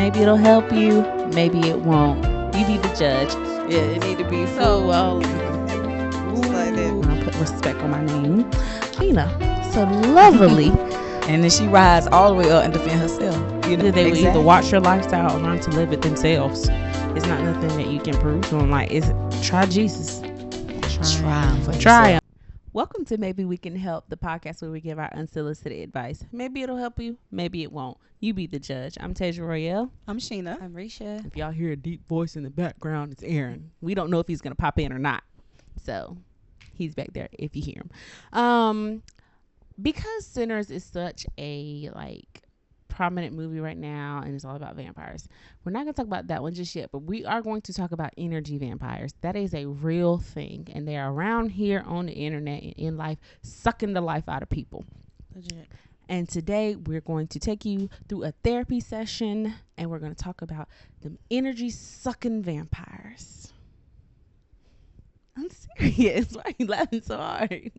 Maybe it'll help you. Maybe it won't. You be the judge. Yeah, it need to be full well. Just like that. I'll put respect on my name. Sheena. So lovely. And then she rides all the way up and defend herself. You know, they will either watch your lifestyle or learn to live it themselves. It's not nothing that you can prove to them. Like, try Jesus. Try him. Welcome to Maybe We Can Help, the podcast where we give our unsolicited advice. Maybe it'll help you. Maybe it won't. You be the judge. I'm Tasia Royale. I'm Sheena. I'm Risha. If y'all hear a deep voice in the background, it's Aaron. We don't know if he's going to pop in or not. So he's back there if you hear him. Because Sinners is such a prominent movie right now and it's all about vampires, we're not going to talk about that one just yet, but we are going to talk about energy vampires. That is a real thing, and they are around here on the internet and in life, sucking the life out of people. Legit. And today we're going to take you through a therapy session, and we're going to talk about them energy sucking vampires. I'm serious. Why are you laughing so hard?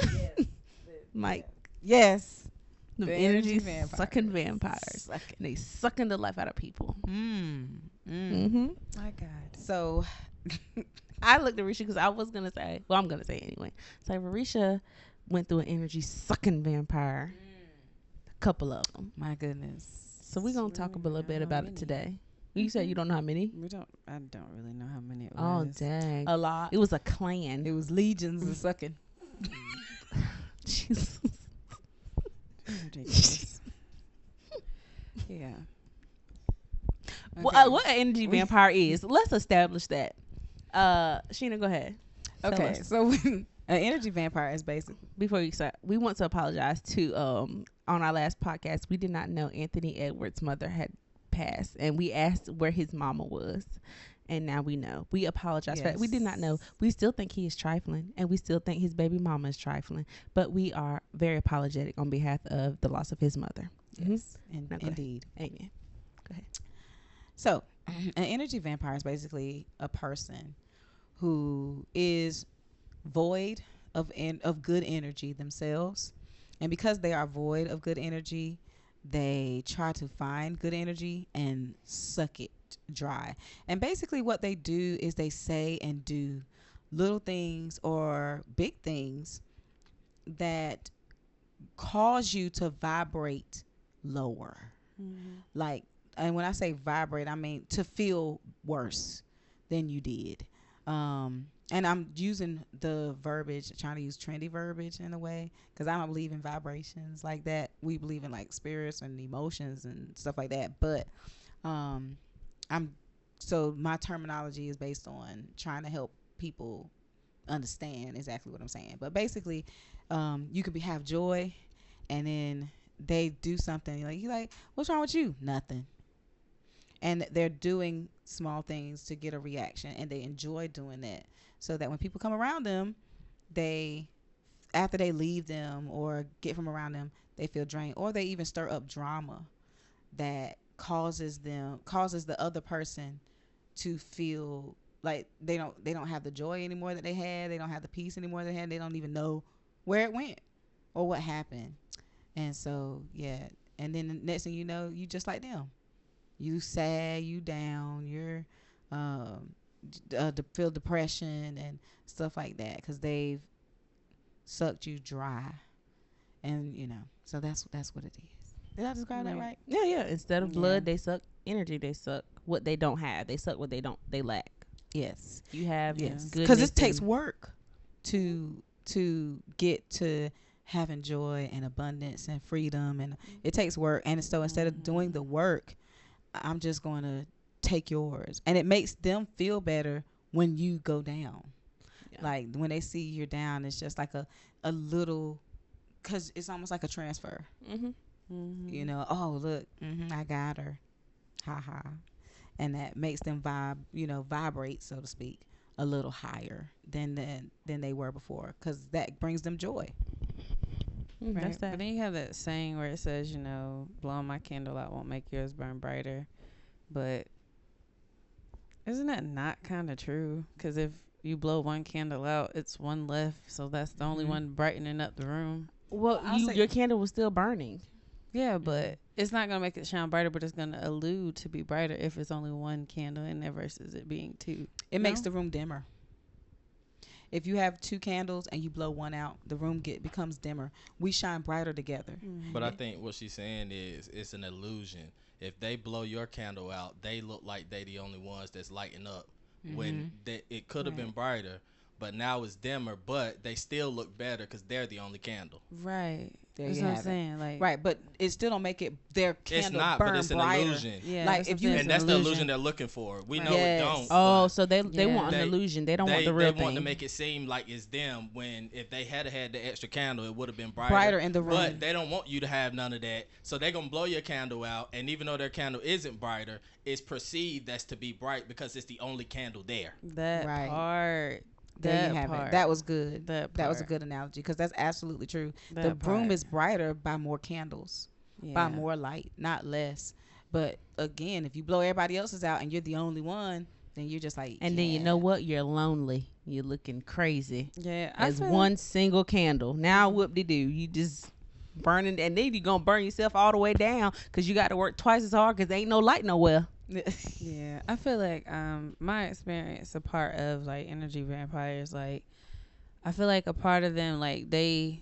Yes. Mike. Yes. The energy sucking vampires. They sucking the life out of people. Mm-hmm. My God. So I looked at Risha because I was going to say, well, I'm going to say it anyway. So Risha went through an energy sucking vampire. A couple of them. My goodness. So we're going to talk a little bit about it today. You said you don't know how many? I don't really know how many it was. Oh, dang. A lot. It was a clan. It was legions of sucking. Jesus. Ridiculous. Yeah. Okay. What an energy vampire is? Let's establish that. Sheena, go ahead. Okay, so an energy vampire is basically, before you start, we want to apologize to on our last podcast, we did not know Anthony Edwards' mother had passed, and we asked where his mama was, and now we know. We apologize for that. We did not know. We still think he is trifling, and we still think his baby mama is trifling, but we are very apologetic on behalf of the loss of his mother. Yes, indeed. Amen. Go ahead. So an energy vampire is basically a person who is void of good energy themselves, and because they are void of good energy, they try to find good energy and suck it dry. And basically what they do is they say and do little things or big things that cause you to vibrate lower. Mm-hmm. And when I say vibrate, I mean to feel worse than you did. And I'm using the verbiage, trying to use trendy verbiage in a way, because I don't believe in vibrations like that. We believe in spirits and emotions and stuff like that. But so my terminology is based on trying to help people understand exactly what I'm saying. But basically, you could have joy, and then they do something you're like, what's wrong with you? Nothing. And they're doing small things to get a reaction, and they enjoy doing that. So that when people come around them, after they leave them or get from around them, they feel drained, or they even stir up drama that causes the other person to feel like they don't have the joy anymore that they had. They don't have the peace anymore that they had. They don't even know where it went or what happened. And so, yeah. And then the next thing you know, you just like them. You sad, you down, you're feel depression and stuff like that because they've sucked you dry. And so that's what it is. Did I describe that right? Yeah. Instead of blood, they suck energy. They suck what they don't have. They suck what they lack. Yes. You have because it takes work to get to having joy and abundance and freedom, and it takes work. And so instead of doing the work, I'm just going to take yours, and it makes them feel better when you go down. Like when they see you're down, it's just like a little, because it's almost like a transfer. Oh look, I got her, ha, and that makes them vibrate, so to speak, a little higher than they were before, because that brings them joy. Right. That's that. But then you have that saying where it says, blowing my candle out won't make yours burn brighter. But isn't that not kind of true? Because if you blow one candle out, it's one left. So that's the only one brightening up the room. Well, your candle was still burning. Yeah, but it's not gonna make it shine brighter, but it's gonna allude to be brighter if it's only one candle in there versus it being two. It makes the room dimmer. If you have 2 candles and you blow one out, the room becomes dimmer. We shine brighter together. Mm-hmm. But I think what she's saying is it's an illusion. If they blow your candle out, they look like they the only ones that's lighting up. When it could have been brighter, but now it's dimmer. But they still look better because they're the only candle. Right. There That's you what have I'm saying. Like, Right, but it still don't make it their candle It's not, burn but it's an brighter. illusion. yeah. Like, that's if what you- I'm saying, And it's that's an the illusion they're looking for. We know Yes. it don't. Oh, but so they Yeah. want an They- illusion. They don't want the real they thing. want to make it seem like it's them. When if they had the extra candle, it would have been brighter. Brighter in the room. But they don't want you to have none of that, so they're gonna blow your candle out. And even though their candle isn't brighter, it's perceived as to be bright because it's the only candle there. that Right. part. There That you have part. it. That was good. That That was a part. good analogy because that's absolutely true. That The room part. is brighter by more candles, by more light, not less. But again, if you blow everybody else's out and you're the only one, then you're just like, And then you know what? You're lonely. You're looking crazy. Yeah. As one single candle. Now whoop-de-doo. You just burning. And then you're going to burn yourself all the way down because you got to work twice as hard because ain't no light nowhere. Yeah, I feel like my experience, a part of like energy vampires, like I feel like a part of them, like they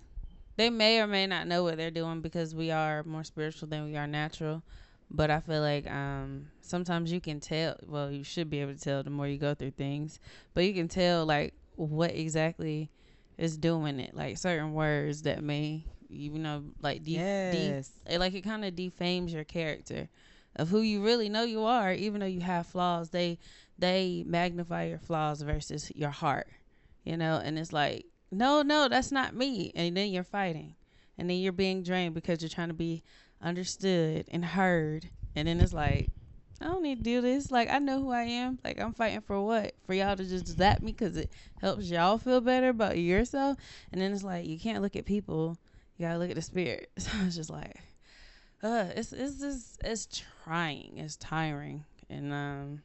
may or may not know what they're doing because we are more spiritual than we are natural. But I feel like sometimes you can tell. Well, you should be able to tell the more you go through things. But you can tell like what exactly is doing it. Like certain words that may, like Yes. like it kind of defames your character of who you really know you are, even though you have flaws. They magnify your flaws versus your heart, and it's like, no, that's not me. And then you're fighting, and then you're being drained because you're trying to be understood and heard. And then it's like, I don't need to do this. Like, I know who I am. Like, I'm fighting for what? For y'all to just zap me because it helps y'all feel better about yourself. And then it's like, you can't look at people. You gotta look at the spirit. So it's just like, it's trying, it's tiring. And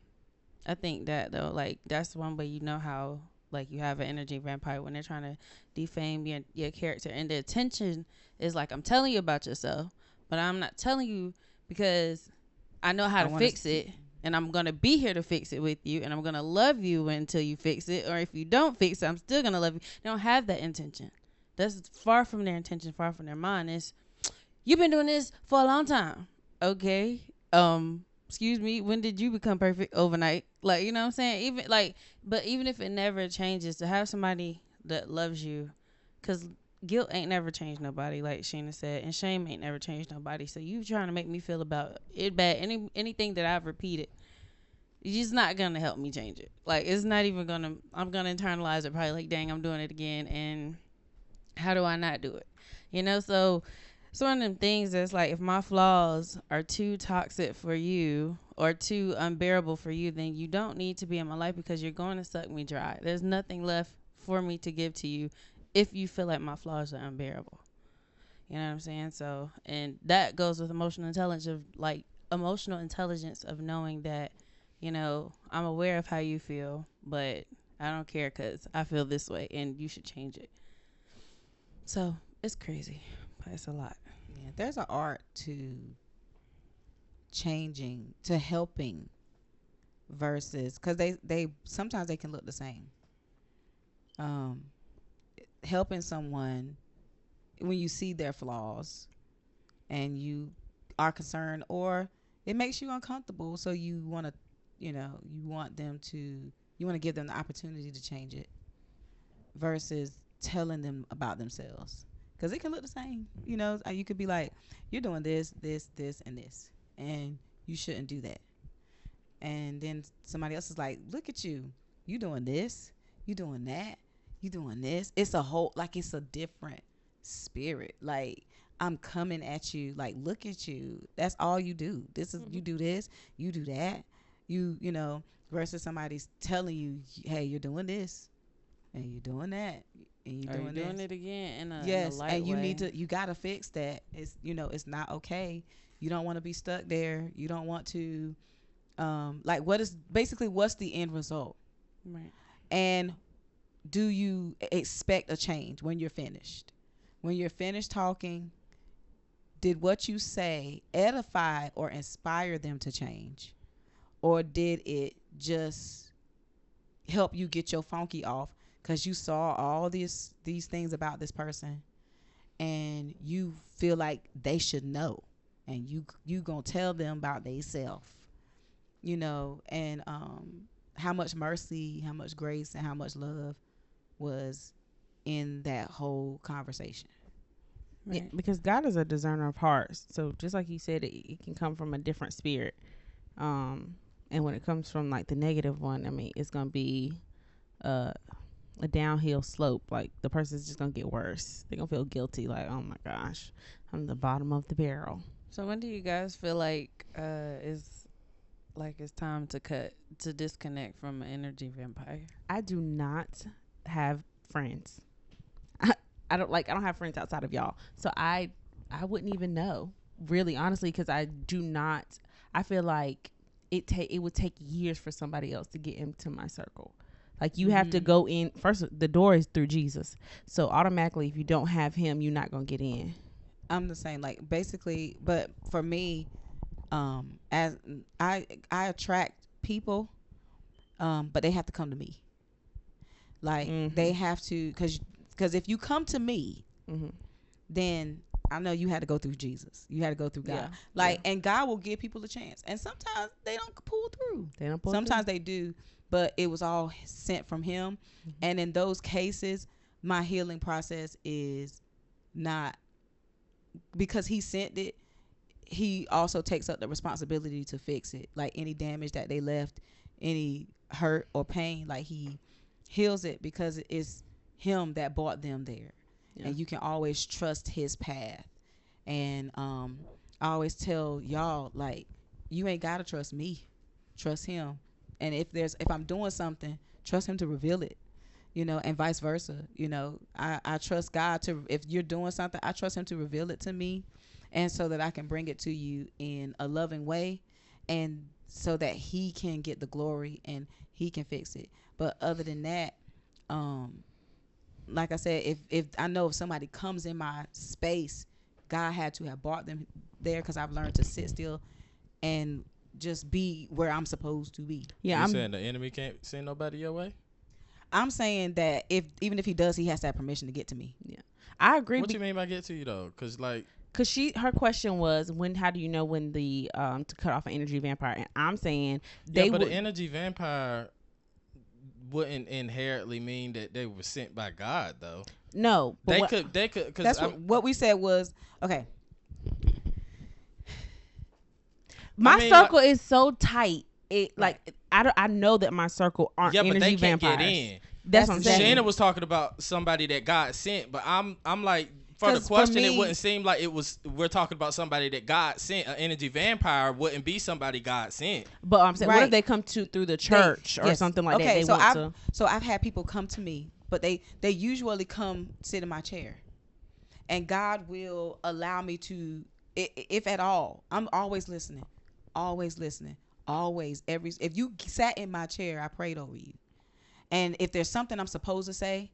I think that though, like, that's one way you know how, like, you have an energy vampire, when they're trying to defame your character. And the attention is like, I'm telling you about yourself, but I'm not telling you because I know how to fix it, and I'm gonna be here to fix it with you, and I'm gonna love you until you fix it. Or if you don't fix it, I'm still gonna love you. They don't have that intention. That's far from their intention, far from their mind. It's, you've been doing this for a long time. Okay. Excuse me, when did you become perfect? Overnight. Like, you know what I'm saying? But even if it never changes, to have somebody that loves you, because guilt ain't never changed nobody, like Sheena said, and shame ain't never changed nobody. So you trying to make me feel about it bad, anything that I've repeated, you're just not gonna help me change it. Like, it's not even gonna, I'm gonna internalize it, probably like, dang, I'm doing it again, and how do I not do it? So it's one of them things that's like, if my flaws are too toxic for you or too unbearable for you, then you don't need to be in my life, because you're going to suck me dry. There's nothing left for me to give to you if you feel like my flaws are unbearable. You know what I'm saying? So, and that goes with emotional intelligence of knowing that, I'm aware of how you feel, but I don't care because I feel this way and you should change it. So it's crazy, but it's a lot. Yeah, there's an art to changing, to helping, versus, because they sometimes they can look the same. Helping someone when you see their flaws and you are concerned, or it makes you uncomfortable, so you want to, you want to give them the opportunity to change it, versus telling them about themselves, because it can look the same. You could be like, you're doing this, and this, and you shouldn't do that. And then somebody else is like, look at you doing this, you doing that, you doing this. It's a whole, like, it's a different spirit. Like, I'm coming at you, like, look at you, that's all you do. This is, you do this, you do that, versus somebody's telling you, hey, you're doing this and you're doing that, and you're doing it again in a light and you way. you gotta fix that. It's, it's not okay. You don't want to be stuck there. You don't want to, like, what's the end result? Right. And do you expect a change when you're finished? When you're finished talking, did what you say edify or inspire them to change? Or did it just help you get your funky off because you saw all these things about this person and you feel like they should know, and you gonna tell them about theyself, and how much mercy, how much grace, and how much love was in that whole conversation. Right. Yeah, because God is a discerner of hearts. So just like you said, it can come from a different spirit. And when it comes from like the negative one, I mean, it's gonna be a downhill slope. Like the person's just gonna get worse. They're gonna feel guilty. Like, oh my gosh, I'm the bottom of the barrel. So when do you guys feel like it's time to disconnect from an energy vampire? I do not have friends. I don't have friends outside of y'all. So I wouldn't even know, really, honestly, because I feel like it would take years for somebody else to get into my circle. Like you have to go in first. The door is through Jesus. So automatically, if you don't have him, you're not going to get in. I'm the same, like basically, but for me, as I attract people, but they have to come to me. Like they have to, because if you come to me, then I know you had to go through Jesus. You had to go through God. And God will give people a chance. And sometimes they don't pull through. Sometimes they do, but it was all sent from him. And in those cases, my healing process is not, because he sent it, he also takes up the responsibility to fix it. Like any damage that they left, any hurt or pain, like he heals it because it's him that brought them there. And you can always trust his path. And I always tell y'all, like, you ain't gotta trust me, trust him. And if I'm doing something, trust him to reveal it, and vice versa. I trust God if you're doing something, I trust him to reveal it to me, and so that I can bring it to you in a loving way, and so that he can get the glory and he can fix it. But other than that, like I said, if I know if somebody comes in my space, God had to have brought them there, because I've learned to sit still and just be where I'm supposed to be. Yeah, I'm saying the enemy can't send nobody your way. I'm saying that even if he does, he has to have permission to get to me. Yeah, I agree. What you mean by get to you though? Because her question was, how do you know when to cut off an energy vampire? And I'm saying the energy vampire wouldn't inherently mean that they were sent by God, though. No, they could. Cause that's what we said was okay. My circle is so tight. I know that my circle aren't energy vampires. Can't get in. That's what I'm saying. Shayna was talking about somebody that God sent, but I'm like, for the question, it wouldn't seem like we're talking about somebody that God sent. An energy vampire wouldn't be somebody God sent. But I'm saying, what if they come through the church or something like that? So I've had people come to me, but they usually come sit in my chair, and God will allow me to, if at all. I'm always listening, always. If you sat in my chair, I prayed over you, and if there's something I'm supposed to say,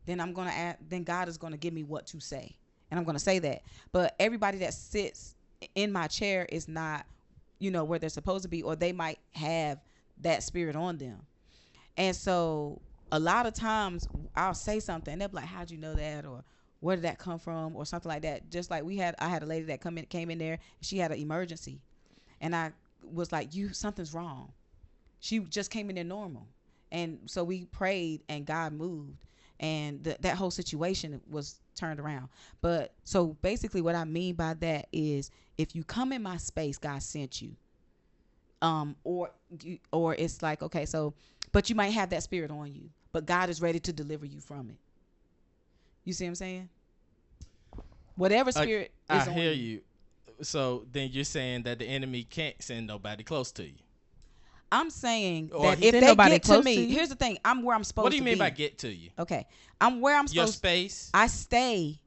then God is gonna give me what to say, and I'm gonna say that. But everybody that sits in my chair is not, where they're supposed to be, or they might have that spirit on them. And so a lot of times I'll say something, and they'll be like, "How'd you know that?" or "Where did that come from?" or something like that. Just like I had a lady that came in there. She had an emergency, and I was like, something's wrong. She just came in there normal, and so we prayed, and God moved. And that whole situation was turned around. But so basically what I mean by that is, if you come in my space, God sent you. Or it's like, okay, so, but you might have that spirit on you, but God is ready to deliver you from it. You see what I'm saying? Whatever spirit is on you. I hear you. So then you're saying that the enemy can't send nobody close to you. I'm saying that if they get to me, here's the thing. I'm where I'm supposed to be. What do you mean by get to you? Okay. I'm where I'm supposed to. Your space? I stay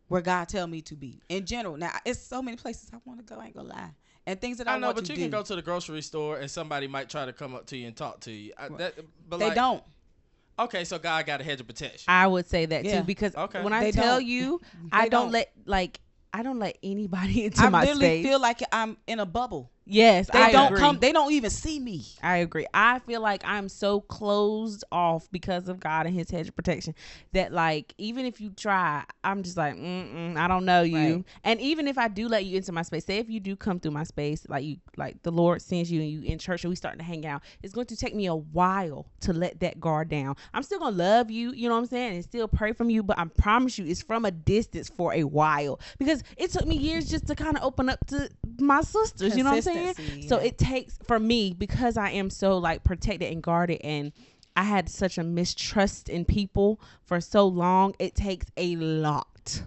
where God tell me to be. In general. Now, it's so many places I want to go. I ain't going to lie. And things that I want to do. But you can go to the grocery store and somebody might try to come up to you and talk to you. They don't. Okay, so God got a hedge of protection. I would say that too, because when I tell you, I don't let, I don't let anybody into I my literally space. feel like I'm in a bubble. Yes, They I don't agree. come. They don't even see me. I agree. I feel like I'm so closed off because of God and His hedge of protection that, like, even if you try, I'm just like, I don't know you. Right. And even if I do let you into my space, say if you do come through my space, like the Lord sends you and you in church and we starting to hang out, it's going to take me a while to let that guard down. I'm still gonna love you, you know what I'm saying, and still pray from you, but I promise you, it's from a distance for a while because it took me years just to kind of open up to my sisters. You know what I'm saying? Consistency, So yeah. it takes, for me, because I am so like protected and guarded, and I had such a mistrust in people for so long, it takes a lot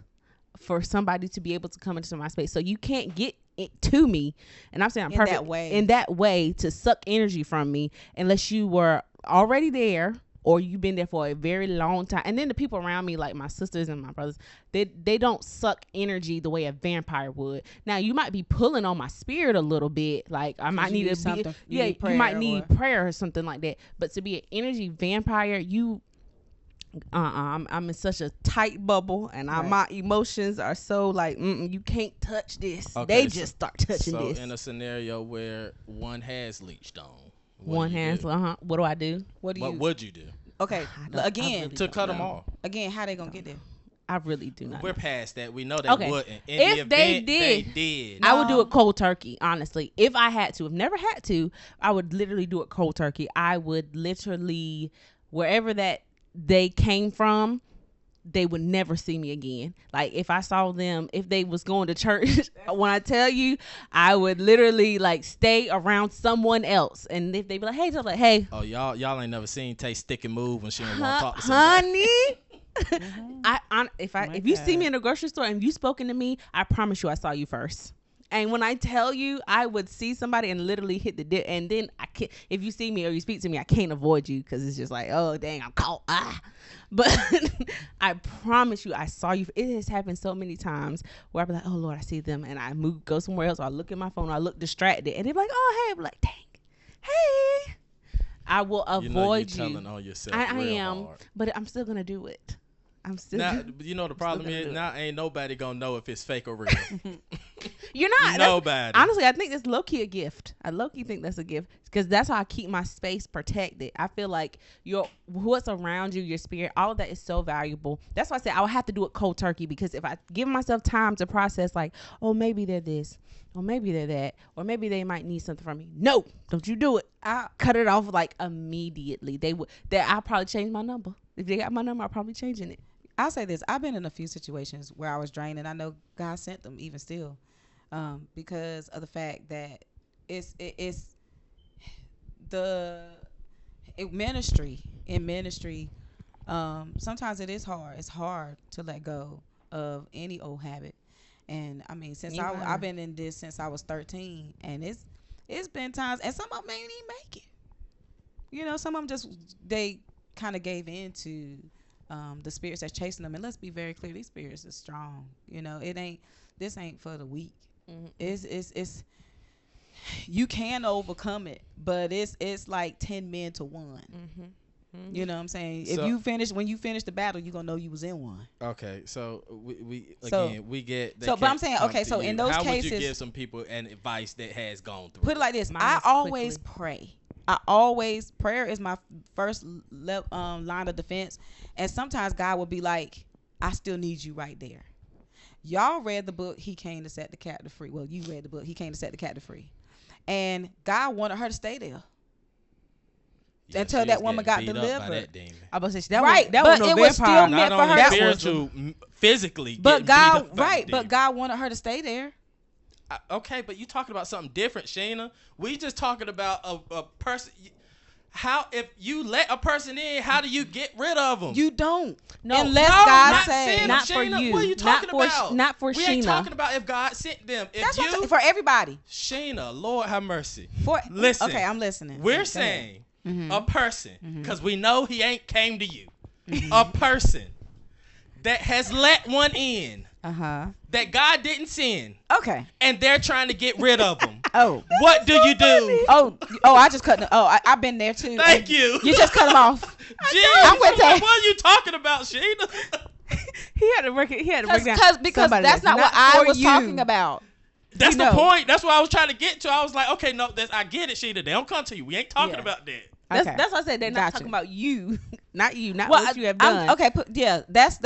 for somebody to be able to come into my space. So you can't get it to me, and I'm saying I'm In perfect that way. in that way to suck energy from me unless you were already there or you've been there for a very long time. And then the people around me, like my sisters and my brothers, they don't suck energy the way a vampire would. Now you might be pulling on my spirit a little bit, like I might need to be, you might need prayer or something like that. But to be an energy vampire, I'm in such a tight bubble, and my emotions are so like, you can't touch this. Okay, They just start touching this. So in a scenario where one has leached on, One hand, what do I do? What would you do? Okay, again, To cut them off. Again, how they gonna get there? I really do not. We're past that. We know they Okay. wouldn't. In If the they event did, they did. I would do it cold turkey, honestly. If I had to. If never had to, I would literally do it cold turkey. I would literally, wherever that they came from, they would never see me again. Like if I saw them, if they was going to church, when I tell you, I would literally like stay around someone else. And if they be like, hey, just like, hey. Oh, y'all ain't never seen Tay stick and move when she don't want to talk to somebody. Honey. If you see me in a grocery store and you spoken to me, I promise you I saw you first. And when I tell you, I would see somebody and literally hit the dip, and then I can't. If you see me or you speak to me, I can't avoid you because it's just like, oh dang, I'm caught. But I promise you, I saw you. It has happened so many times where I be like, oh Lord, I see them, and I go somewhere else, or I look at my phone, or I look distracted, and they be like, oh hey, I'm like, dang, hey. I will avoid you. Telling on yourself. I real am, hard. but I'm still gonna do it. I'm still. Now, you know the problem is now ain't nobody gonna know if it's fake or real. You're not. Nobody. Honestly, I think that's low key a gift. I low key think that's a gift because that's how I keep my space protected. I feel like what's around you, your spirit, all of that is so valuable. That's why I said I would have to do it cold turkey, because if I give myself time to process, like, oh maybe they're this, or maybe they're that, or maybe they might need something from me. No, don't you do it. I cut it off like immediately. I'll probably change my number. If they got my number, I'll probably changing it. I'll say this. I've been in a few situations where I was drained, and I know God sent them even still, because of the fact that it's in ministry. Sometimes it is hard. It's hard to let go of any old habit. And I mean, since I've been in this since I was 13, and it's been times, and some of them ain't even make it. You know, some of them they kind of gave in to the spirits that's chasing them. And let's be very clear, these spirits are strong. You know, this ain't for the weak. Mm-hmm. It's you can overcome it, but it's like 10 men to 1. Mm-hmm. Mm-hmm. You know what I'm saying? So, when you finish the battle, you're gonna know you was in one. Okay, so we get. So, but I'm saying, okay, so in those cases, how would you give some people an advice that has gone through? Put it like this: I always pray. Prayer is my first line of defense, and sometimes God will be like, I still need you right there. Y'all read the book, He Came to Set the Captive Free. Well, you read the book, He Came to Set the Captive Free, and God wanted her to stay there. Yeah, until that woman got delivered. I was saying that was no was still meant for her spiritual, physically. But God, but God wanted her to stay there. Okay, but you talking about something different, Sheena. We just talking about a person. How if you let a person in, how do you get rid of them? You don't. No, unless God says not for you. What are you talking about? Not for we Sheena. ain't talking about if God sent them. If that's for everybody. Sheena, Lord have mercy. Listen. Okay, I'm listening. We're saying a person, because we know he ain't came to you. A person that has let one in. That God didn't send. Okay. And they're trying to get rid of them. Oh. What do you do? Oh, I just cut them. Oh, I've been there too. Thank you. You just cut them off. Jeez, what are you talking about, Sheena? He had to work it. He had to break down because somebody that's not what I was talking about. That's You the know. point. That's what I was trying to get to. I was like, okay, no, I get it, Sheeta. They don't come to you. We ain't talking about that. That's what I said. They're not Gotcha. talking about you, not what you have done. Okay, that's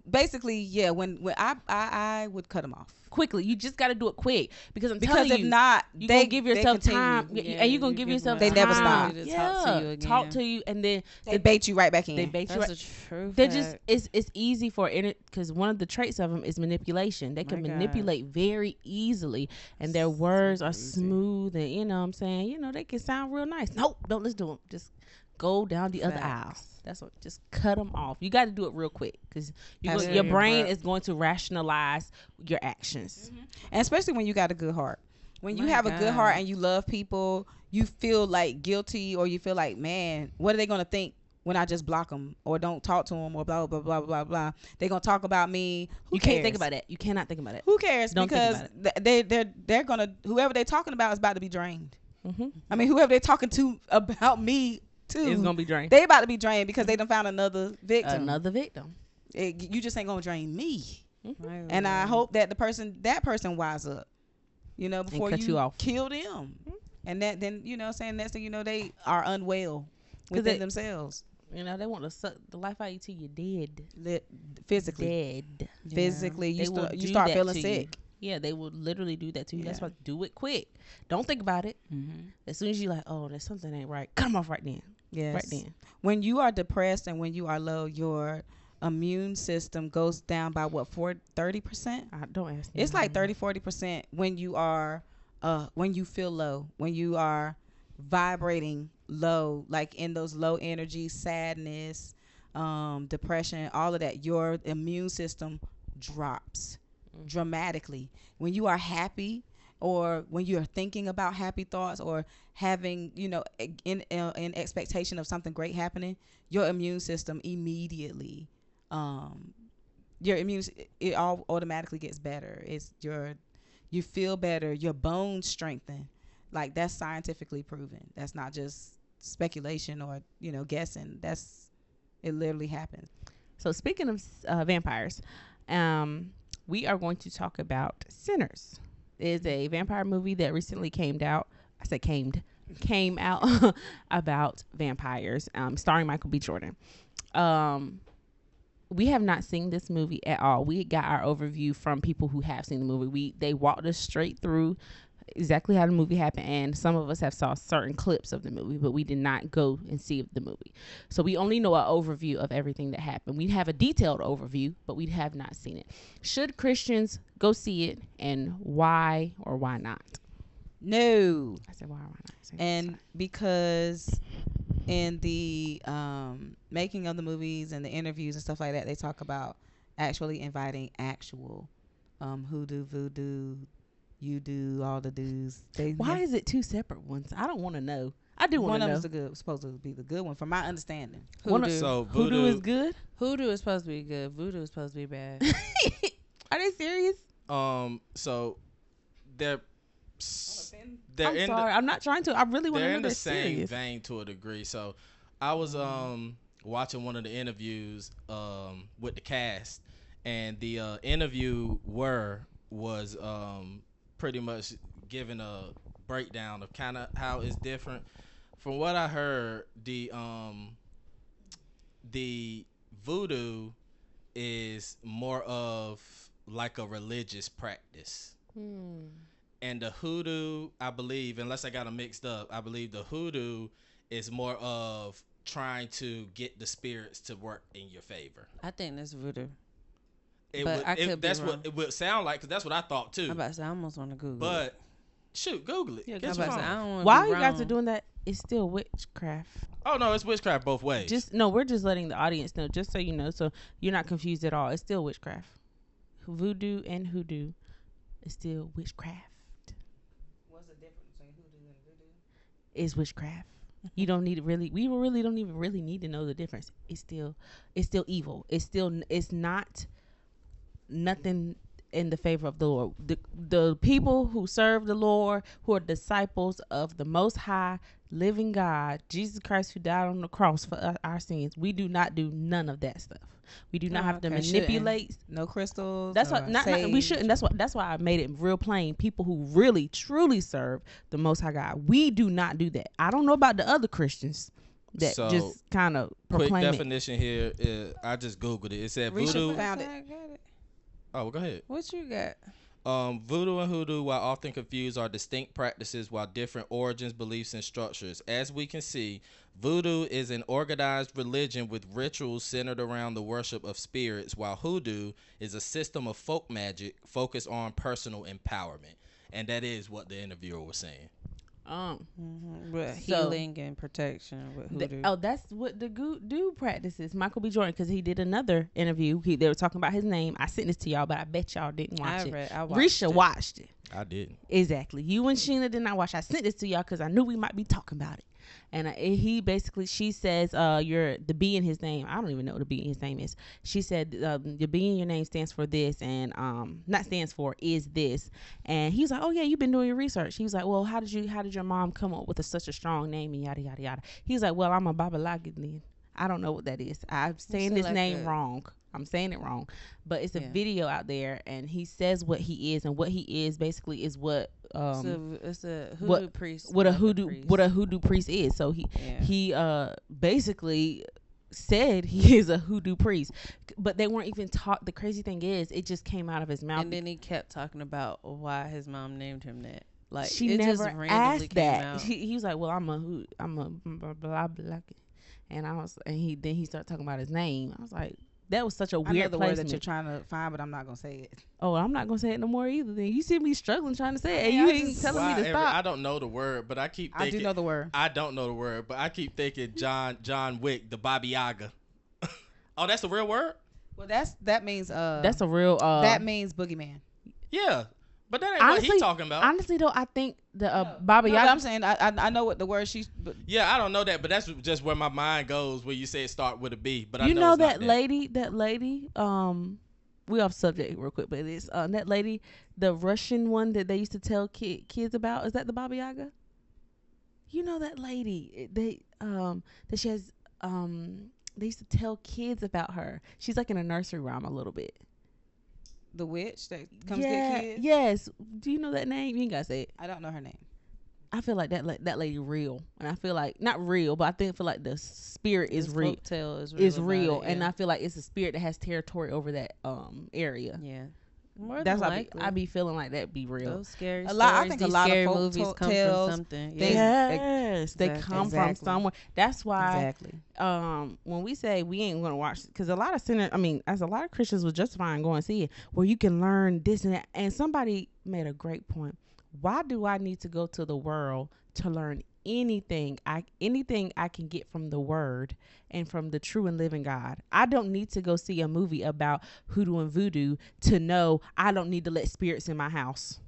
basically when I would cut them off. Quickly, you just got to do it quick because Because if not, you they gonna give yourself continue. time, and you're gonna give yourself They time. never stop. Talk to you, and then They bait you right back in. they bait you. That's Right. a true They're fact. just it's easy for it because one of the traits of them is manipulation. They can My God. manipulate very easily, and their words are smooth, and you know what I'm saying, they can sound real nice. Nope, don't listen to them. Just go down the other aisle. That's what. Just cut them off. You got to do it real quick because your brain is going to rationalize your actions. Mm-hmm. And especially when you got a good heart. When you My have a good heart God. and you love people, you feel like guilty, or you feel like, man, what are they gonna think when I just block them or don't talk to them or blah blah blah blah blah? They gonna talk about me. You can't think about it. You cannot think about it. Who cares? Don't because think about they're gonna, whoever they're talking about is about to be drained. Mm-hmm. I mean, whoever they're talking to about me too, It's gonna be drained. they about to be drained because they done found another victim. Another victim. You just ain't gonna drain me. My And I Lord. hope that that person wise up, before cut you off. kill them. And that then, saying next thing you know, they are unwell within themselves. They want to suck the life out of you till you're dead. Physically. Dead. Physically, They will you do start that feeling to sick. You. Yeah, they will literally do that to you. That's Yeah. why do it quick. Don't think about it. Mm-hmm. As soon as you're like, oh, there's something ain't right, cut them off right then. Yes. Right then. When you are depressed and when you are low, your immune system goes down by 30%? Don't ask me. It's like 30-40% when you are when you feel low, when you are vibrating low, like in those low energy, sadness, depression, all of that, your immune system drops dramatically. When you are happy, or when you're thinking about happy thoughts, or having, in expectation of something great happening, your immune system immediately, it all automatically gets better. You feel better. Your bones strengthen. Like, that's scientifically proven. That's not just speculation or guessing. It literally happens. So speaking of vampires, we are going to talk about Sinners. It is a vampire movie that recently came out. I said came out about vampires, starring Michael B. Jordan. We have not seen this movie at all. We got our overview from people who have seen the movie. They walked us straight through exactly how the movie happened, and some of us have saw certain clips of the movie, but we did not go and see the movie. So we only know an overview of everything that happened. We have a detailed overview, but we have not seen it. Should Christians go see it, and why or why not? No. I said why or why not? And because in the making of the movies and the interviews and stuff like that, they talk about actually inviting actual hoodoo, voodoo, you do all the do's. Why is it two separate ones? I don't want to know. I do want to know. One of them is supposed to be the good one, from my understanding. Hoodoo. So Hoodoo is good. Hoodoo is supposed to be good. Voodoo is supposed to be bad. Are they serious? So they're I'm sorry. I'm not trying to. I really want to know. They're in the they're same serious. vein to a degree. So I was watching one of the interviews with the cast, and the interviewer was pretty much giving a breakdown of kind of how it's different. From what I heard, the voodoo is more of like a religious practice. And the hoodoo, I believe, unless I got them mixed up, I believe the hoodoo is more of trying to get the spirits to work in your favor. I think that's voodoo. That's what it would sound like, because that's what I thought too. I'm about to say, I almost want to Google it. But shoot, Google it. Yeah, Get I'm your about to say, I phone. don't wanna While be you guys wrong. are doing that, it's still witchcraft. Oh no, it's witchcraft both ways. We're just letting the audience know, just so you know, so you're not confused at all. It's still witchcraft. Voodoo and hoodoo is still witchcraft. What's the difference between hoodoo and voodoo? Is witchcraft. You don't need to really. We really don't even really need to know the difference. It's still evil. It's not nothing. in the favor of the Lord. The people who serve the Lord, who are disciples of the Most High living God, Jesus Christ, who died on the cross for our sins, we do not do none of that stuff. We do not have to manipulate. No crystals. That's what we shouldn't. That's why I made it real plain. People who really truly serve the Most High God, we do not do that. I don't know about the other Christians that just kind of proclaim quick definition here. I just googled it. It said voodoo. Found it. Oh, well, go ahead. What you got? Voodoo and hoodoo, while often confused, are distinct practices while different origins, beliefs, and structures. As we can see, voodoo is an organized religion with rituals centered around the worship of spirits, while hoodoo is a system of folk magic focused on personal empowerment. And that is what the interviewer was saying. With healing and protection with hoodoo. That's what the dude practices. Michael B. Jordan, because he did another interview. They were talking about his name. I sent this to y'all, but I bet y'all didn't watch it. Risha watched it. I didn't. Exactly. You and Sheena did not watch. I sent this to y'all because I knew we might be talking about it. And he basically, she says, you're the B in his name. I don't even know what the B in his name is. She said, the B in your name stands for this, and not stands for, is this. And he's like, oh yeah, you've been doing your research. He was like, well, how did your mom come up with such a strong name and yada yada yada. He's like, well, I'm a Babalagan then. I don't know what that is. I'm saying this name wrong. I'm saying it wrong, but it's a video out there, and he says what he is, and what he is basically is what it's a hoodoo priest. What a hoodoo priest is. So he basically said he is a hoodoo priest, but they weren't even taught. The crazy thing is, it just came out of his mouth, and then he kept talking about why his mom named him that. Like she never asked that. He was like, well, I'm a blah blah, and he started talking about his name. I was like, that was such a weird I know the placement. word that you're trying to find, but I'm not gonna say it. Oh, I'm not gonna say it no more either. Then you see me struggling trying to say it, and you ain't telling me to stop. I don't know the word, but I keep thinking. I do know the word. I don't know the word, but I keep thinking John Wick, the Baba Yaga. Oh, that's the real word. Well, that means that's a real that means boogeyman. Yeah. But that ain't honestly, what he's talking about. Honestly, though, I think the Baba Yaga. I'm saying I know what the word she's. Yeah, I don't know that, but that's just where my mind goes when you say it start with a B. But you I know it's that lady. That lady. We off subject real quick, but it's that lady, the Russian one that they used to tell kids about. Is that the Baba Yaga? You know that lady. That she has. They used to tell kids about her. She's like in a nursery rhyme a little bit. The witch that comes get kids? Yes. Do you know that name? You ain't gotta say it. I don't know her name. I feel like that lady real, and I feel like not real, but I feel like the spirit is real. Is real, and I feel like it's a spirit that has territory over that area. Yeah. That's why I be feeling like that be real. Those scary a lot. Stories, I think a lot of movies come from something. Yes, they come from somewhere. That's why. Exactly. When we say we ain't gonna watch, because a lot of as a lot of Christians was justifying going to see it, where you can learn this and that. And somebody made a great point. Why do I need to go to the world to learn anything I can get from the word and from the true and living God? I don't need to go see a movie about hoodoo and voodoo to know I don't need to let spirits in my house.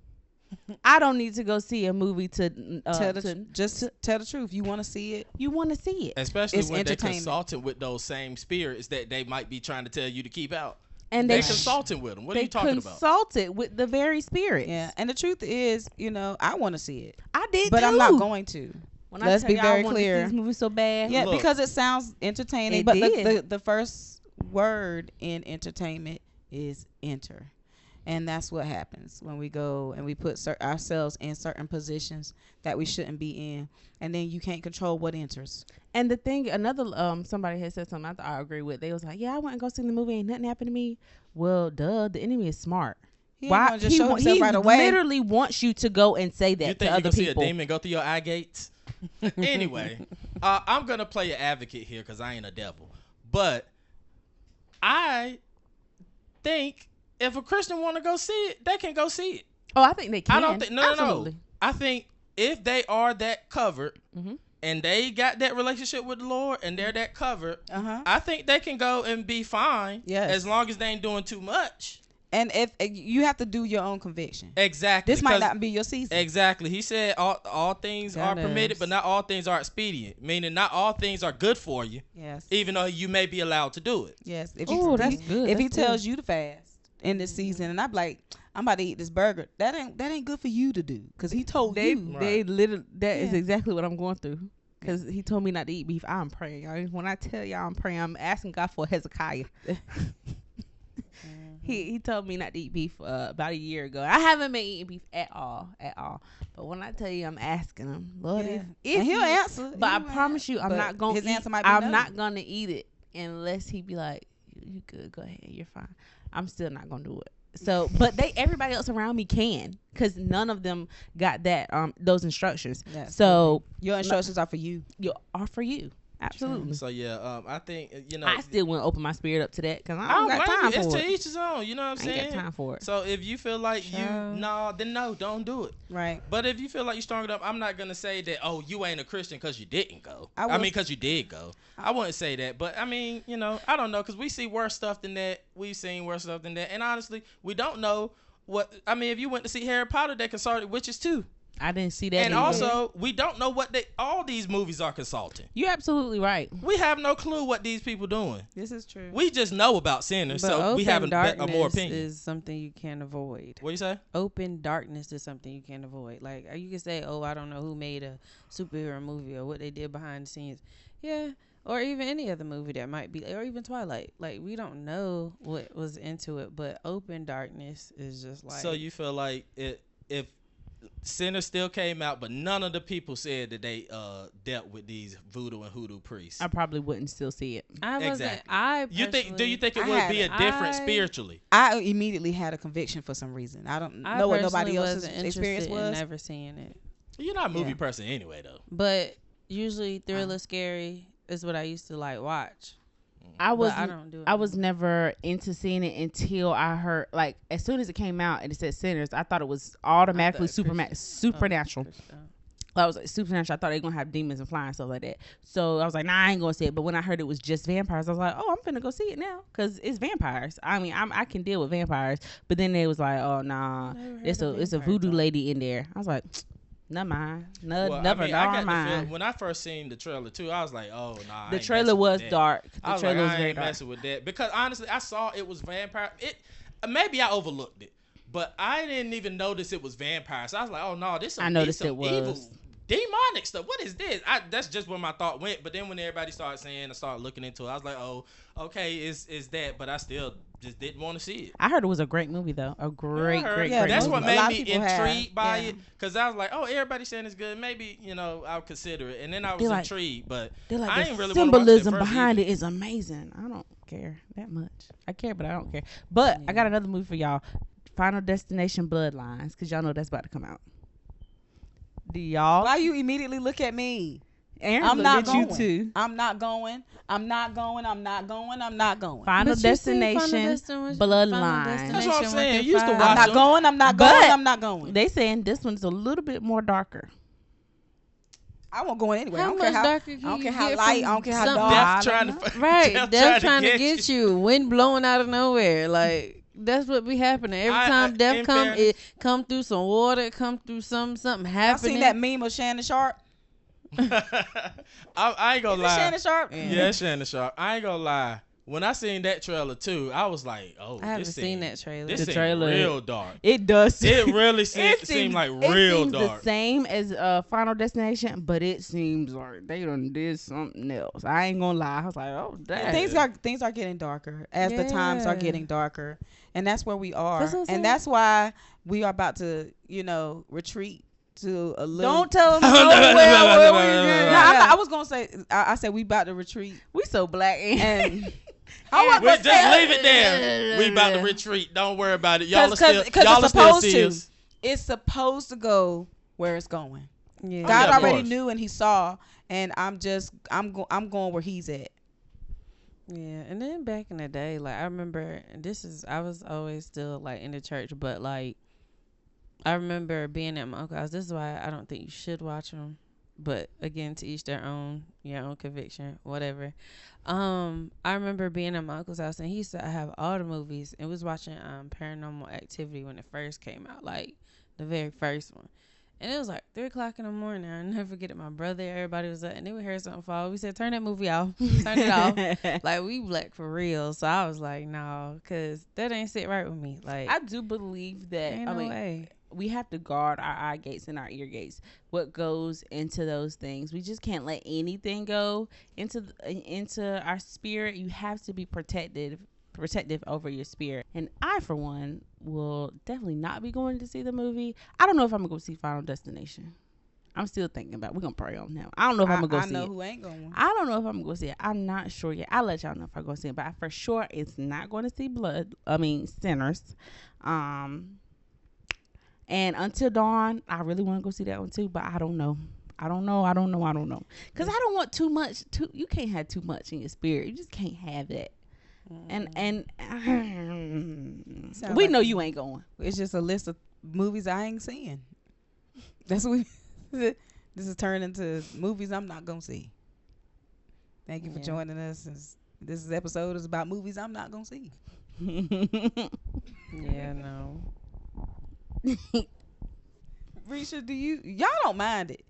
I don't need to go see a movie to tell the truth. You want to see it. You want to see it, especially when they're consulting with those same spirits that they might be trying to tell you to keep out. And they're consulting with them. What are you talking about? They consulted with the very spirits. Yeah, and the truth is, I want to see it. I did, but too. I'm not going to. Let's be very clear. This movie so bad. Yeah, because it sounds entertaining. But the first word in entertainment is enter. And that's what happens when we go and we put ourselves in certain positions that we shouldn't be in. And then you can't control what enters. And the thing, somebody had said something I agree with. They was like, yeah, I went and go see the movie. Ain't nothing happened to me. Well, the enemy is smart. He literally wants you to go and say that to other people. You think you can see a demon go through your eye gates? Anyway, I'm going to play an advocate here because I ain't a devil. But I think if a Christian want to go see it, they can go see it. Oh, I think they can. I don't think, no. I think if they are that covered and they got that relationship with the Lord and they're that covered, I think they can go and be fine as long as they ain't doing too much. And if you have to do your own conviction. Exactly. This might not be your season. Exactly. He said all things are permitted, but not all things are expedient. Meaning not all things are good for you. Yes. Even though you may be allowed to do it. Yes. That's good. If he tells you to fast, in this season, and I'm like, I'm about to eat this burger. That ain't good for you to do, because he told you. They literally, that is exactly what I'm going through. Because he told me not to eat beef. I'm praying. When I tell y'all I'm praying, I'm asking God for Hezekiah. He told me not to eat beef about a year ago. I haven't been eating beef at all. But when I tell you, I'm asking him, Lord, if and he'll answer. But I promise you, I'm not gonna. His answer might be I'm no. not gonna eat it unless he be like, "You good? Go ahead. You're fine." I'm still not gonna do it. So, but everybody else around me can, because none of them got that those instructions. Yes, so your instructions are for you. Are for you. Absolutely. So yeah, I think I still wouldn't open my spirit up to that, because I don't got time for it. It's to each his own. You know what I'm saying? I ain't got time for it. So if you feel like then no, don't do it. Right. But if you feel like you're strong enough, I'm not gonna say that. Oh, you ain't a Christian because you didn't go. I mean, because you did go. I wouldn't say that. But I mean, I don't know, because we see worse stuff than that. We've seen worse stuff than that, and honestly, we don't know what. I mean, if you went to see Harry Potter, they consulted witches too. I didn't see that. And also, we don't know what all these movies are consulting. You're absolutely right. We have no clue what these people doing. This is true. We just know about sinners, but so we have a more opinion. Is something you can't avoid. What you say? Open darkness is something you can't avoid. Like, you can say, "Oh, I don't know who made a superhero movie or what they did behind the scenes." Yeah. Or even any other movie that might be, or even Twilight. Like, we don't know what was into it, but open darkness is just like. So you feel like if Sinners still came out, but none of the people said that they dealt with these voodoo and hoodoo priests, I probably wouldn't still see it. Exactly. Do you think it would be a difference spiritually? I immediately had a conviction for some reason. I don't know what nobody else's experience was. Never seeing it. You're not a movie person anyway, though. But usually thriller, scary is what I used to like watch. I was never into seeing it until I heard, like, as soon as it came out and it said Sinners, I thought it was automatically supernatural. I was like, supernatural. I thought they were gonna have demons and flying and stuff like that. So I was like, nah, I ain't gonna see it. But when I heard it was just vampires, I was like, oh, I'm finna go see it now, because it's vampires. I mean, I can deal with vampires. But then they was like, oh nah, it's a voodoo lady in there. I was like, never mind. Never mind. When I first seen the trailer too, I was like, "Oh nah." The trailer was dark. The trailer was very dark. I ain't messing with that, because honestly, I saw it was vampire. Maybe I overlooked it, but I didn't even notice it was vampires. So I was like, "Oh no, this." I noticed it was evil, demonic stuff. What is this? That's just where my thought went. But then when everybody started saying, I started looking into it, I was like, "Oh, okay, is that?" But I still just didn't want to see it. I heard it was a great movie though. A great that's movie. what made me intrigued by it, because I was like, oh, everybody's saying it's good, maybe I'll consider it. And then I was intrigued, but I ain't really symbolism behind it is amazing. I don't care that much. I care, but I don't care. But I got another movie for y'all, Final Destination Bloodlines, because y'all know that's about to come out. Do y'all? Why you immediately look at me? Aaron, I'm not going. You too. I'm not going. Final Destination Bloodline. That's what I'm saying. You used to watch I'm not going. They saying this one's a little bit more darker. I won't go in anyway. I don't care how light. I don't care how dark. Death trying to get you. Wind blowing out of nowhere. Like, that's what be happening every time Death come. It come through some water. Come through something happening. I seen that meme of Shannon Sharp. I ain't gonna lie. Shannon Sharp? Yeah, Shannon Sharp. I ain't gonna lie. When I seen that trailer too, I was like, "Oh, I haven't seen that trailer. This the trailer real dark. It does. It really seems like real dark. The same as Final Destination, but it seems like they done did something else. I ain't gonna lie. I was like, "Oh, damn." Things are getting darker as the times are getting darker, and that's where we are, and that's why we are about to, retreat to a little. Don't tell them where I was gonna say. I said we about to retreat. We so black and. We just leave it there. We about to retreat. Don't worry about it. Y'all are still see us. It's supposed to go where it's going. Yeah. God already knew and He saw, and I'm going where He's at. Yeah, and then back in the day, like I remember, I was always still like in the church, but like I remember being at my uncle's house. This is why I don't think you should watch them. But again, to each their own, your own conviction, whatever. I remember being at my uncle's house, and he used to have all the movies, and was watching Paranormal Activity when it first came out, like the very first one. And it was like 3:00 in the morning. I never forget it. My brother, everybody was up, and then we heard something fall. We said, "Turn that movie off. Turn it off." Like, we black for real. So I was like, "No, because that ain't sit right with me." Like, I do believe that. ain't no way. We have to guard our eye gates and our ear gates. What goes into those things? We just can't let anything go into our spirit. You have to be protective over your spirit. And I, for one, will definitely not be going to see the movie. I don't know if I'm gonna go see Final Destination. I'm still thinking about it. We're gonna pray on him. I don't know if I'm gonna go see it. I know who ain't going. I don't know if I'm gonna go see it. I'm not sure yet. I'll let y'all know if I go see it. But for sure, it's not going to see Sinners. And Until Dawn, I really want to go see that one too, but I don't know. Because I don't want too much. You can't have too much in your spirit. You just can't have that. And we know you ain't going. It's just a list of movies I ain't seeing. That's what this is turning into movies I'm not gonna see. Thank you for joining us. This episode is about movies I'm not gonna see. Yeah, no. Risha, y'all don't mind it?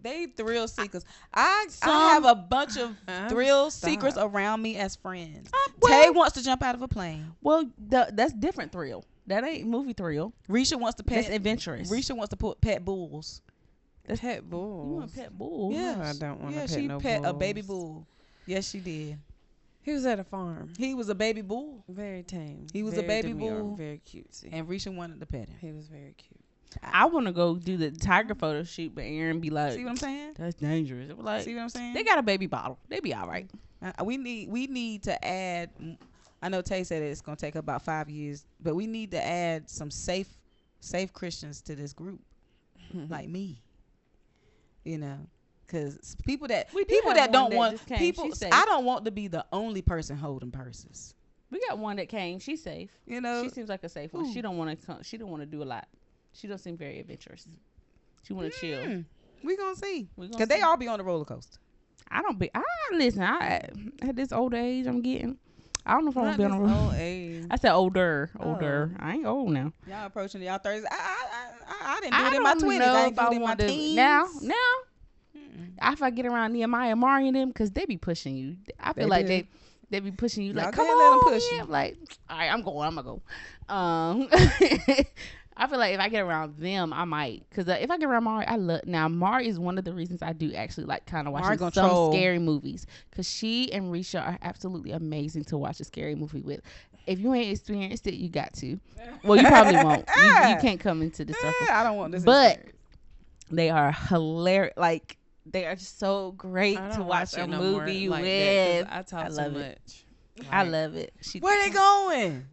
They thrill seekers. I have a bunch of thrill seekers around me as friends. Tay wants to jump out of a plane. Well, that's different thrill. That ain't movie thrill. Risha wants to pet. That's adventurous. Risha wants to pet bulls. That's pet bulls. You want to pet bulls? Yeah, I don't want to pet she no pet bulls. a baby bull. Yes, she did. He was at a farm. He was a baby bull. Very tame. He was very a baby demure, bull. Very cutesy. And Risha wanted to pet him. He was very cute. I want to go do the tiger photo shoot, but Aaron be like, see what I'm saying? That's dangerous. Like, see what I'm saying? They got a baby bottle. They be all right. We need to add. I know Tay said it's gonna take about 5 years, but we need to add some safe Christians to this group, like me. You know, because people that don't want people. I don't want to be the only person holding purses. We got one that came. She's safe. You know, she seems like a safe one. She don't want to. She don't want to do a lot. She don't seem very adventurous. She want to chill. We gonna see. Because they all be on the roller coaster. Listen. At this old age I'm getting, I don't know if I'm gonna be on a roller. Old age. I said older. I ain't old now. Y'all approaching y'all 30s. I didn't do it in my 20s. I ain't do it in my teens. Now. If I get around Nehemiah, Mari, and them, because they be pushing you. I feel like they be pushing you. Like, come on, let them push you. I'm like, all right, I'm gonna go. I feel like if I get around them, I might. Because if I get around Mari, Mari is one of the reasons I do actually like kind of watching some scary movies. Because she and Risha are absolutely amazing to watch a scary movie with. If you ain't experienced it, you got to. Well, you probably won't. You can't come into the circle. I don't want this. But they are hilarious. Like, they are just so great to watch a movie like with. I talk too much. I love it. Where they going?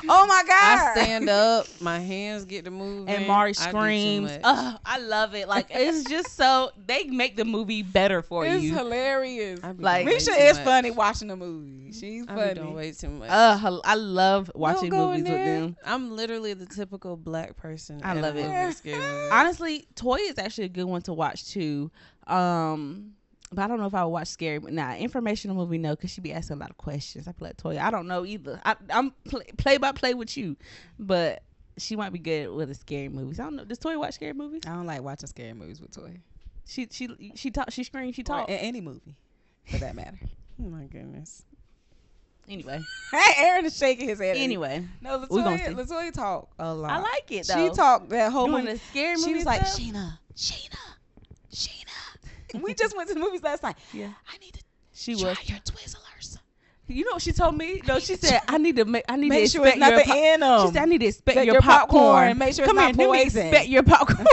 Oh my God! I stand up, my hands get to moving, and Mari screams. I love it. Like, it's just so they make the movie better for you. It's hilarious. Like, Risha is funny watching the movie. She's funny. I be doing way too much. I love watching movies with them. I'm literally the typical black person. I love it. Honestly, Toy is actually a good one to watch too. But I don't know if I would watch scary. Informational movie, no, because she be asking a lot of questions. I feel like Toya. I don't know either. I'm play by play with you, but she might be good with the scary movies. I don't know. Does Toya watch scary movies? I don't like watching scary movies with Toya. She talk. She screams. She talk. In any movie, for that matter. Oh my goodness. Anyway, Aaron is shaking his head. Anyway, no, Latoya talk a lot. I like it though. She talked that whole movie. The scary movie. She was like, Sheena. We just went to the movies last night. Yeah, I need to try your Twizzlers. You know what she told me? No, she said I need to make sure inspect it's nothing in them. She said I need to inspect your popcorn. Make sure Come it's not here, poison. Let me inspect your popcorn.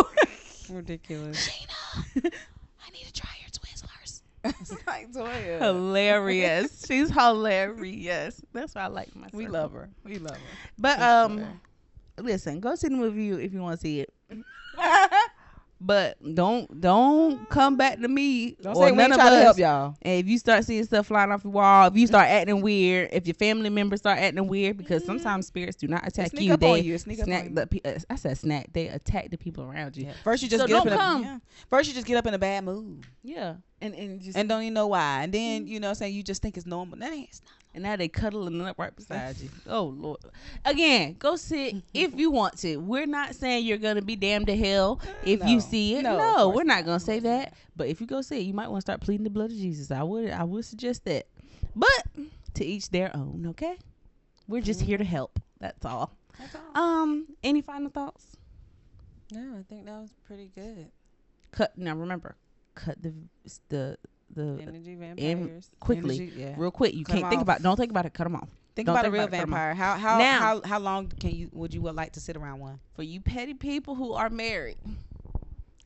Ridiculous. Sheena, I need to try your Twizzlers. It's like Toya. Hilarious. She's hilarious. That's why I like myself. We love her. But listen, go see the movie if you want to see it. But don't come back to me don't or say none of us us. Help y'all. And if you start seeing stuff flying off the wall, if you start acting weird, if your family members start acting weird, because sometimes spirits do not attack you. They snack the. I said snack. They attack the people around you. Yeah. First you just get up. First you just get up in a bad mood. Yeah, and don't even know why. And then you know, saying you just think it's normal. That ain't. It's not normal. And now they cuddling up right beside you. Oh, Lord. Again, go sit if you want to. We're not saying you're going to be damned to hell if you see it. No, we're not going to say that. But if you go see it, you might want to start pleading the blood of Jesus. I would suggest that. But to each their own, okay? We're just here to help. That's all. Any final thoughts? No, I think that was pretty good. Now remember, cut the Energy vampires quickly, real quick. You can't think about. Don't think about it. Cut them off. Think about a real vampire. How long would you like to sit around one? For you petty people who are married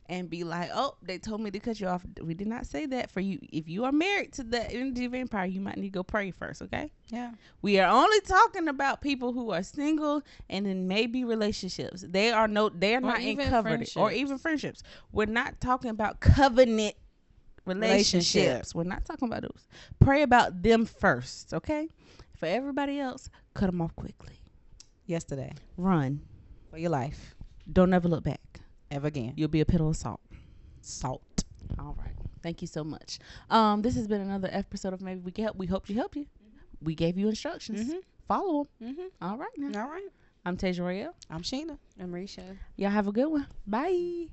and be like, oh, they told me to cut you off. We did not say that. For you, if you are married to the energy vampire, you might need to go pray first. Okay. Yeah. We are only talking about people who are single and in maybe relationships. They are not in covenant or even friendships. We're not talking about covenant relationships. We're not talking about those. Pray about them first, okay? For everybody else, cut them off quickly. Yesterday. Run. For your life. Don't ever look back. Ever again. You'll be a pit of salt. Salt. All right. Thank you so much. This has been another episode of Maybe We Can Help. We hope you help you. Mm-hmm. We gave you instructions. Mm-hmm. Follow them. Mm-hmm. All right now. All right. I'm Tasia Royale. I'm Sheena. I'm Risha. Y'all have a good one. Bye.